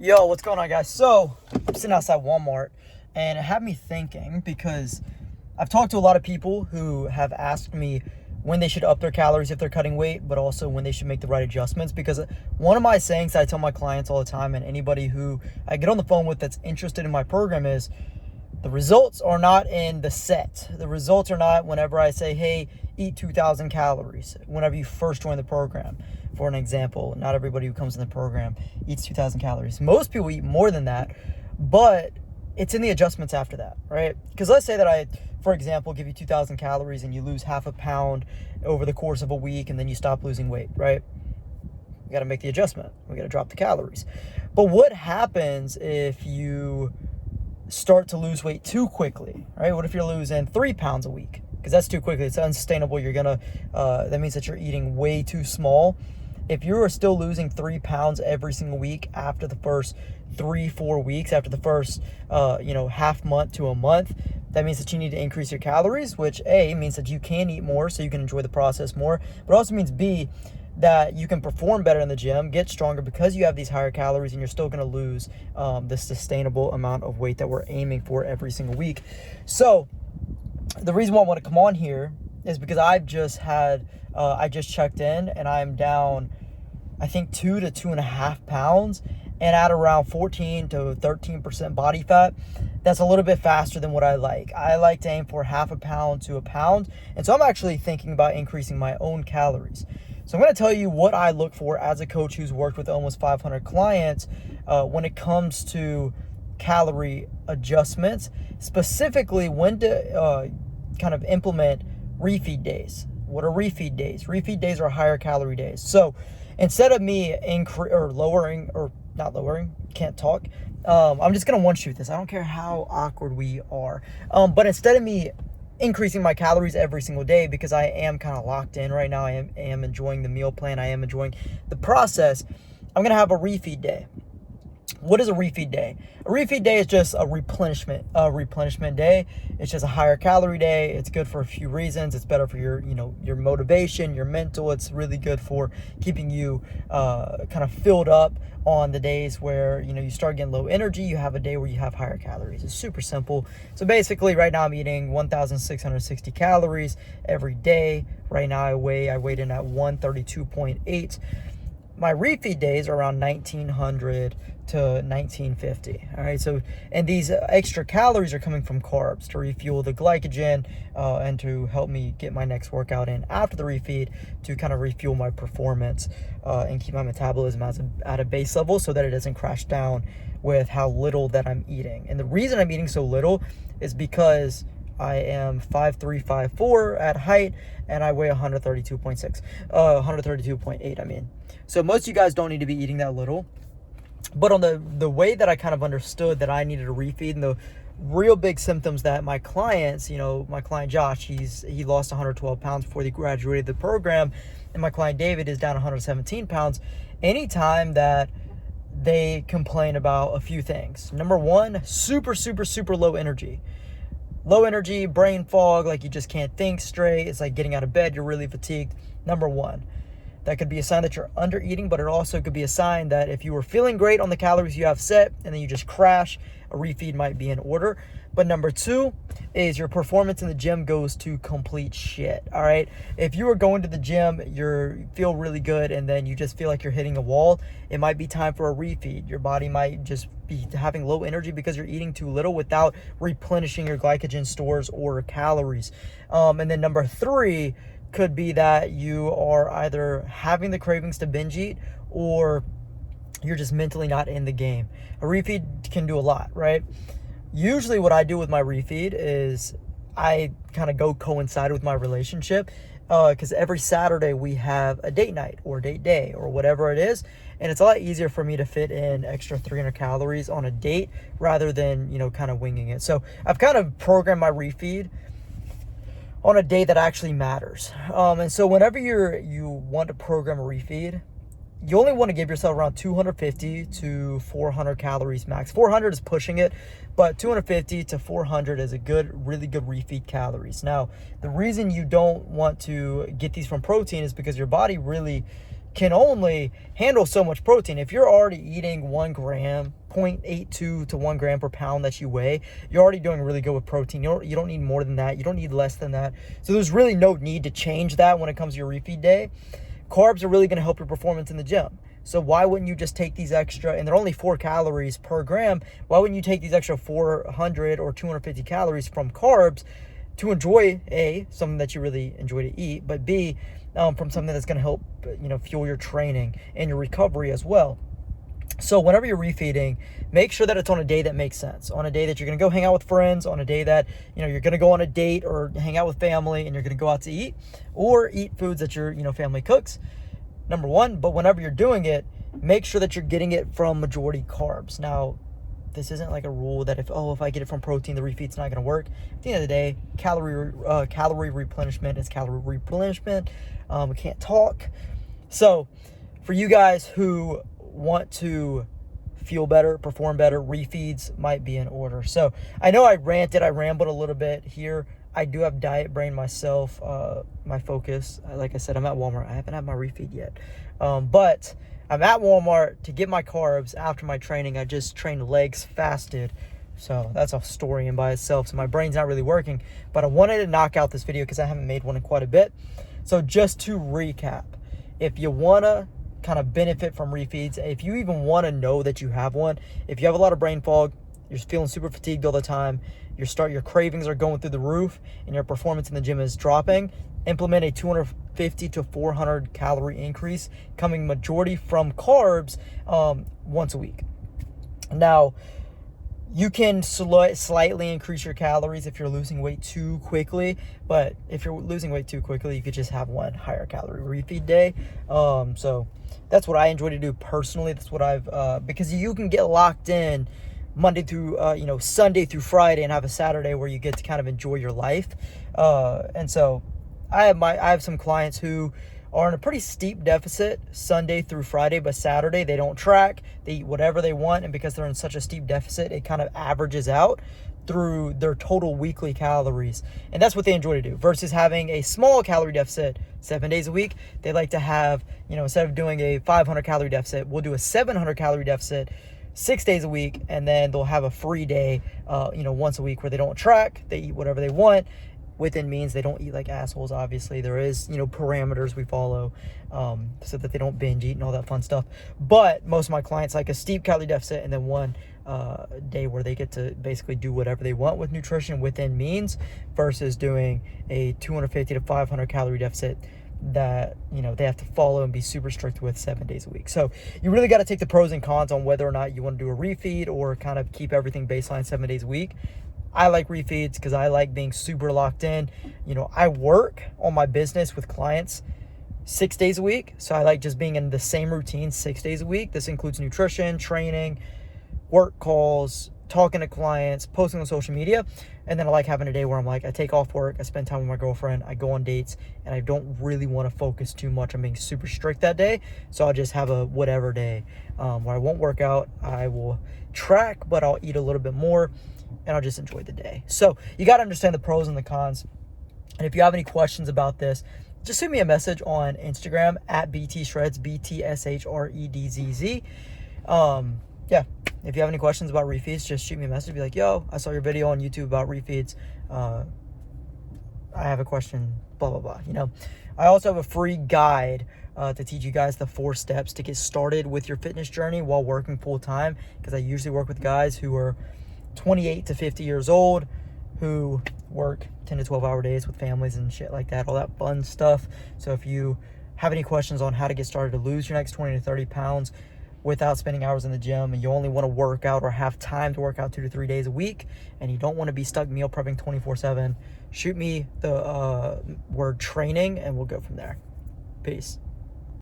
Yo, what's going on, guys? So, I'm sitting outside Walmart, and it had me thinking because I've talked to a lot of people who have asked me when they should up their calories if they're cutting weight, but also when they should make the right adjustments. Because one of my sayings that I tell my clients all the time, and anybody who I get on the phone with that's interested in my program, is the results are not in the set. The results are not whenever I say, hey, eat 2,000 calories whenever you first join the program. For an example, not everybody who comes in the program eats 2,000 calories. Most people eat more than that, but it's in the adjustments after that, right? Because let's say that I, for example, give you 2,000 calories and you lose half a pound over the course of a week and then you stop losing weight, right? We got to make the adjustment. We got to drop the calories. But what happens if you start to lose weight too quickly, right? What if you're losing 3 pounds a week? Because that's too quickly. It's unsustainable. That means that you're eating way too small. If you are still losing 3 pounds every single week after the first 3-4 weeks, after the first, half month to a month, that means that you need to increase your calories, which A, means that you can eat more so you can enjoy the process more, but also means B, that you can perform better in the gym, get stronger because you have these higher calories and you're still going to lose the sustainable amount of weight that we're aiming for every single week. So the reason why I want to come on here is because I just checked in and I'm down, I think 2 to 2.5 pounds and at around 14 to 13% body fat. That's a little bit faster than what I like. I like to aim for half a pound to a pound. And so I'm actually thinking about increasing my own calories. So I'm going to tell you what I look for as a coach who's worked with almost 500 clients when it comes to calorie adjustments, specifically when to kind of implement refeed days. What are refeed days? Refeed days are higher calorie days. So instead of me I'm just going to one shoot this. I don't care how awkward we are. But instead of me increasing my calories every single day, because I am kind of locked in right now, I am enjoying the meal plan, I am enjoying the process, I'm going to have a refeed day. What is a refeed day? A refeed day is just a replenishment day. It's just a higher calorie day. It's good for a few reasons. It's better for your motivation, your mental. It's really good for keeping you kind of filled up on the days where you start getting low energy. You have a day where you have higher calories. It's super simple. So basically right now I'm eating 1,660 calories every day. Right now I weighed in at 132.8. My refeed days are around 1,900 to 1,950. All right. So, and these extra calories are coming from carbs to refuel the glycogen and to help me get my next workout in after the refeed to kind of refuel my performance and keep my metabolism at a base level so that it doesn't crash down with how little that I'm eating. And the reason I'm eating so little is because I am 5'3", 5'4" at height, and I weigh 132.8, I mean. So most of you guys don't need to be eating that little. But on the way that I kind of understood that I needed a refeed, and the real big symptoms that my clients, my client Josh, he lost 112 pounds before he graduated the program, and my client David is down 117 pounds. Anytime that they complain about a few things. Number one, super, super, super low energy. Low energy, brain fog, like you just can't think straight. It's like getting out of bed, you're really fatigued. Number one, that could be a sign that you're under eating, but it also could be a sign that if you were feeling great on the calories you have set and then you just crash, a refeed might be in order. But number two is your performance in the gym goes to complete shit. All right. If you are going to the gym, you feel really good and then you just feel like you're hitting a wall, it might be time for a refeed. Your body might just be having low energy because you're eating too little without replenishing your glycogen stores or calories. And then number three could be that you are either having the cravings to binge eat or you're just mentally not in the game. A refeed can do a lot, right? Usually what I do with my refeed is I kind of go coincide with my relationship because every Saturday we have a date night or date day or whatever it is. And it's a lot easier for me to fit in extra 300 calories on a date rather than, kind of winging it. So I've kind of programmed my refeed on a day that actually matters. And so whenever you want to program a refeed, you only want to give yourself around 250 to 400 calories max. 400 is pushing it, but 250 to 400 is really good refeed calories. Now, the reason you don't want to get these from protein is because your body really can only handle so much protein. If you're already eating 1 gram, 0.82 to 1 gram per pound that you weigh, you're already doing really good with protein. You don't need more than that. You don't need less than that. So there's really no need to change that when it comes to your refeed day. Carbs are really going to help your performance in the gym. So why wouldn't you just take these extra, and they're only 4 calories per gram, why wouldn't you take these extra 400 or 250 calories from carbs to enjoy, A, something that you really enjoy to eat, but B, from something that's going to help, fuel your training and your recovery as well. So whenever you're refeeding, make sure that it's on a day that makes sense, on a day that you're going to go hang out with friends, on a day that, you're going to go on a date or hang out with family and you're going to go out to eat, or eat foods that your, family cooks, number one. But whenever you're doing it, make sure that you're getting it from majority carbs. Now, this isn't like a rule that if I get it from protein, the refeed's not going to work. At the end of the day, calorie replenishment is calorie replenishment. We can't talk. So for you guys who want to feel better, perform better, refeeds might be in order. So I know I rambled a little bit here. I do have diet brain myself. My focus, like I said, I'm at Walmart. I haven't had my refeed yet. But I'm at Walmart to get my carbs after my training. I just trained legs fasted. So that's a story in by itself. So my brain's not really working. But I wanted to knock out this video because I haven't made one in quite a bit. So just to recap, if you want to kind of benefit from refeeds, if you even want to know that you have one, if you have a lot of brain fog, you're feeling super fatigued all the time, your cravings are going through the roof, and your performance in the gym is dropping, implement a 250 to 400 calorie increase coming majority from carbs once a week. Now, you can slightly increase your calories if you're losing weight too quickly, but if you're losing weight too quickly, you could just have one higher calorie refeed day. So that's what I enjoy to do personally. That's what I've, because you can get locked in Monday through, Sunday through Friday and have a Saturday where you get to kind of enjoy your life. And so I have some clients who are in a pretty steep deficit Sunday through Friday, but Saturday they don't track. They eat whatever they want, and because they're in such a steep deficit, it kind of averages out through their total weekly calories. And that's what they enjoy to do versus having a small calorie deficit 7 days a week. They like to have, instead of doing a 500 calorie deficit, we'll do a 700 calorie deficit 6 days a week, and then they'll have a free day, once a week where they don't track. They eat whatever they want within means. They don't eat like assholes. Obviously, there is, parameters we follow, so that they don't binge eat and all that fun stuff. But most of my clients like a steep calorie deficit and then one day where they get to basically do whatever they want with nutrition within means versus doing a 250 to 500 calorie deficit that they have to follow and be super strict with 7 days a week. So you really got to take the pros and cons on whether or not you want to do a refeed or kind of keep everything baseline 7 days a week. I like refeeds because I like being super locked in. I work on my business with clients 6 days a week, so I like just being in the same routine 6 days a week. This includes nutrition, training, work calls, talking to clients, posting on social media. And then I like having a day where I'm like, I take off work, I spend time with my girlfriend, I go on dates, and I don't really want to focus too much on being super strict that day. So I'll just have a whatever day where I won't work out. I will track, but I'll eat a little bit more, and I'll just enjoy the day. So you got to understand the pros and the cons. And if you have any questions about this, just send me a message on Instagram at BTShreds, BTSHREDZZ. Yeah, if you have any questions about refeeds, just shoot me a message. Be like, yo, I saw your video on YouTube about refeeds. I have a question, blah, blah, blah. I also have a free guide to teach you guys the 4 steps to get started with your fitness journey while working full time. Because I usually work with guys who are 28 to 50 years old who work 10 to 12 hour days with families and shit like that, all that fun stuff. So if you have any questions on how to get started to lose your next 20 to 30 pounds without spending hours in the gym, and you only want to work out or have time to work out 2 to 3 days a week, and you don't want to be stuck meal prepping 24/7, shoot me the word training and we'll go from there. Peace.